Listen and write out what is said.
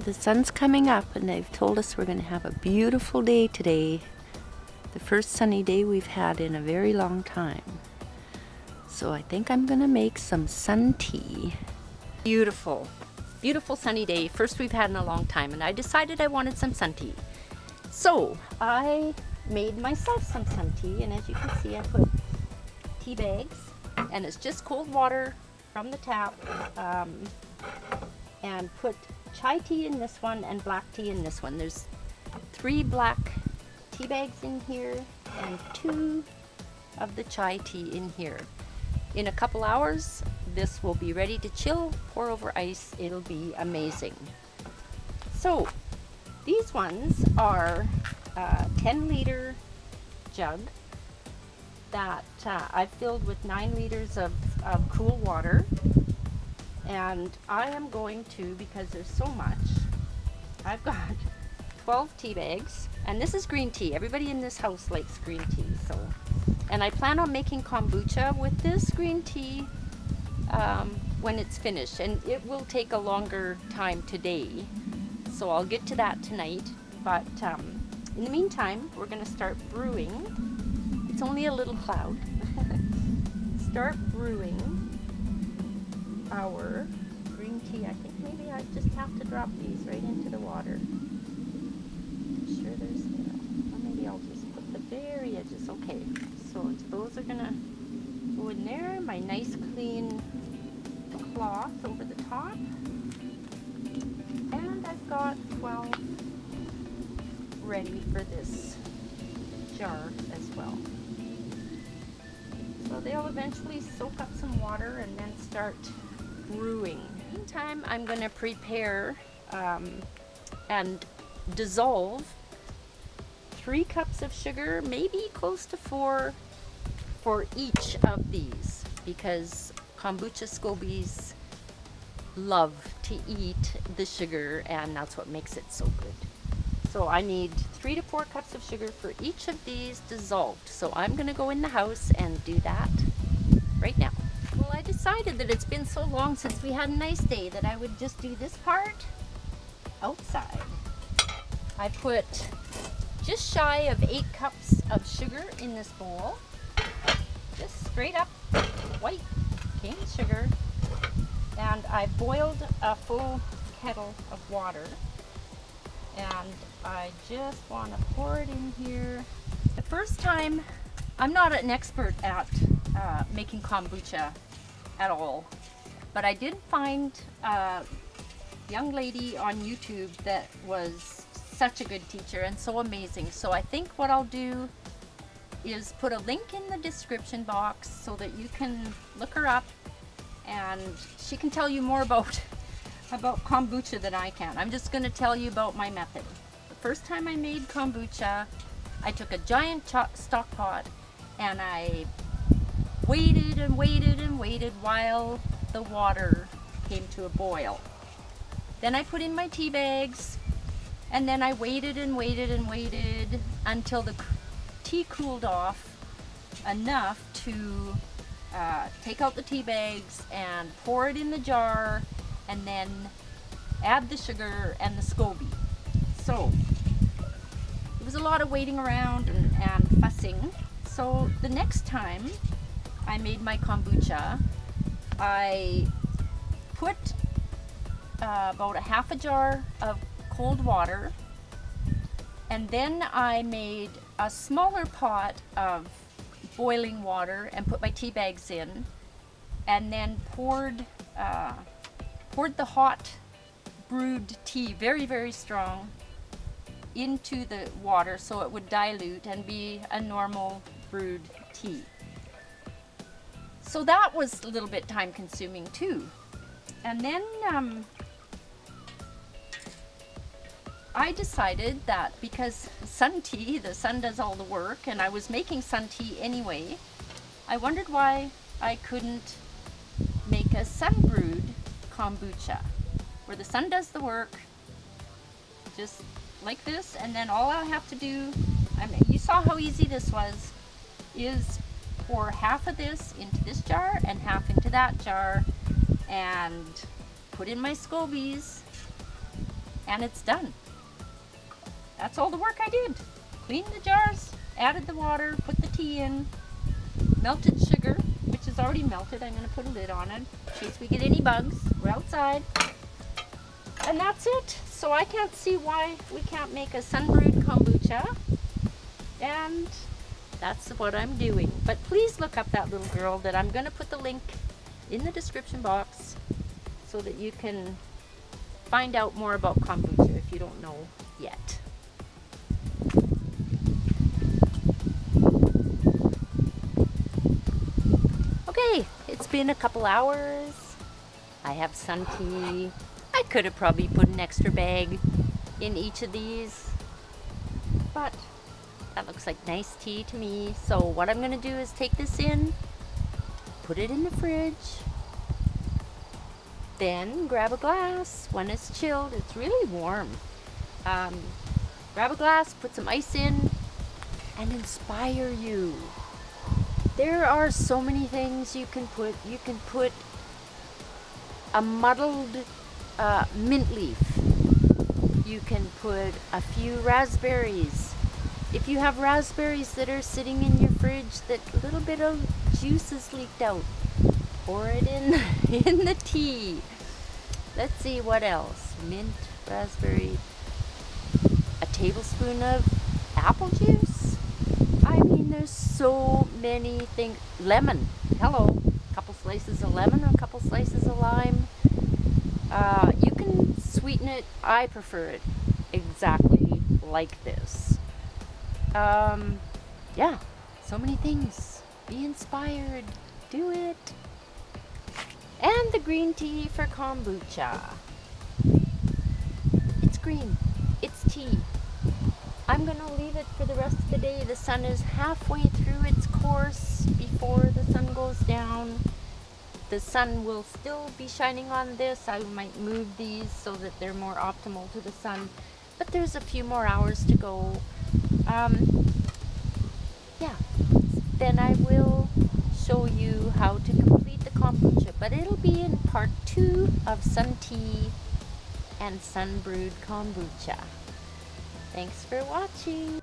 The sun's coming up and they've told us we're going to have a beautiful day today. The first sunny day we've had in a very long time. So I think I'm going to make some sun tea. Beautiful, beautiful sunny day. First we've had in a long time, and I decided I wanted some sun tea. So I made myself some sun tea, and as you can see I put tea bags, and it's just cold water from the tap, and put chai tea in this one and black tea in this one. There's 3 black tea bags in here and 2 of the chai tea in here. In a couple hours this will be ready to chill, pour over ice. It'll be amazing. So these ones are a 10-liter jug that I've filled with 9 liters of cool water. And I am going to, because there's so much, I've got 12 tea bags, and this is green tea. Everybody in this house likes green tea, so. And I plan on making kombucha with this green tea when it's finished, and it will take a longer time today, so I'll get to that tonight. But in the meantime, we're going to start brewing. It's only a little cloud. Start brewing our green tea. I think maybe I just have to drop these right into the water. I'm sure there's, or maybe I'll just put the very edges. Okay, so those are gonna go in there. My nice clean cloth over the top. And I've got 12 ready for this jar as well. So they'll eventually soak up some water and then start brewing. Meantime, I'm going to prepare and dissolve 3 cups of sugar, maybe close to 4 for each of these, because kombucha scobies love to eat the sugar, and that's what makes it so good. So I need 3 to 4 cups of sugar for each of these dissolved. So I'm going to go in the house and do that right now. Well, I decided that it's been so long since we had a nice day that I would just do this part outside. I put just shy of 8 cups of sugar in this bowl. Just straight up white cane sugar. And I boiled a full kettle of water. And I just want to pour it in here. The first time, I'm not an expert at making kombucha at all, but I did find a young lady on YouTube that was such a good teacher and so amazing. So I think what I'll do is put a link in the description box so that you can look her up, and she can tell you more about kombucha than I can. I'm just going to tell you about my method. The first time I made kombucha, I took a giant stock pot and I waited and waited and waited while the water came to a boil. Then I put in my tea bags, and then I waited and waited and waited until the tea cooled off enough to take out the tea bags and pour it in the jar, and then add the sugar and the SCOBY. So it was a lot of waiting around and fussing. So the next time I made my kombucha, I put about a half a jar of cold water, and then I made a smaller pot of boiling water and put my tea bags in, and then poured the hot brewed tea, very, very strong, into the water so it would dilute and be a normal brewed tea. So that was a little bit time consuming too. And then I decided that because sun tea, the sun does all the work, and I was making sun tea anyway, I wondered why I couldn't make a sun-brewed kombucha, where the sun does the work, just like this, and then all I have to do, you saw how easy this was, is pour half of this into this jar and half into that jar, and put in my SCOBYs, and it's done. That's all the work I did. Cleaned the jars, added the water, put the tea in, melted sugar, which is already melted. I'm going to put a lid on it in case we get any bugs. We're outside. And that's it. So I can't see why we can't make a sun-brewed kombucha. And that's what I'm doing. But please look up that little girl that I'm going to put the link in the description box so that you can find out more about kombucha if you don't know yet. Okay, it's been a couple hours. I have sun tea. I could have probably put an extra bag in each of these, but that looks like nice tea to me. So what I'm going to do is take this in, put it in the fridge, then grab a glass when it's chilled. It's really warm. Grab a glass, put some ice in, and inspire you. There are so many things you can put. You can put a muddled mint leaf. You can put a few raspberries. If you have raspberries that are sitting in your fridge that a little bit of juice is leaked out, pour it in the tea. Let's see what else. Mint, raspberry, a tablespoon of apple juice. I mean, there's so many things. Lemon. Hello. A couple slices of lemon or a couple slices of lime. You can sweeten it. I prefer it exactly like this. Yeah, so many things. Be inspired. Do it. And the green tea for kombucha. It's green. It's tea. I'm going to leave it for the rest of the day. The sun is halfway through its course before the sun goes down. The sun will still be shining on this. I might move these so that they're more optimal to the sun. But there's a few more hours to go. Yeah. Then I will show you how to complete the kombucha. But it'll be in part 2 of sun tea and sun-brewed kombucha. Thanks for watching.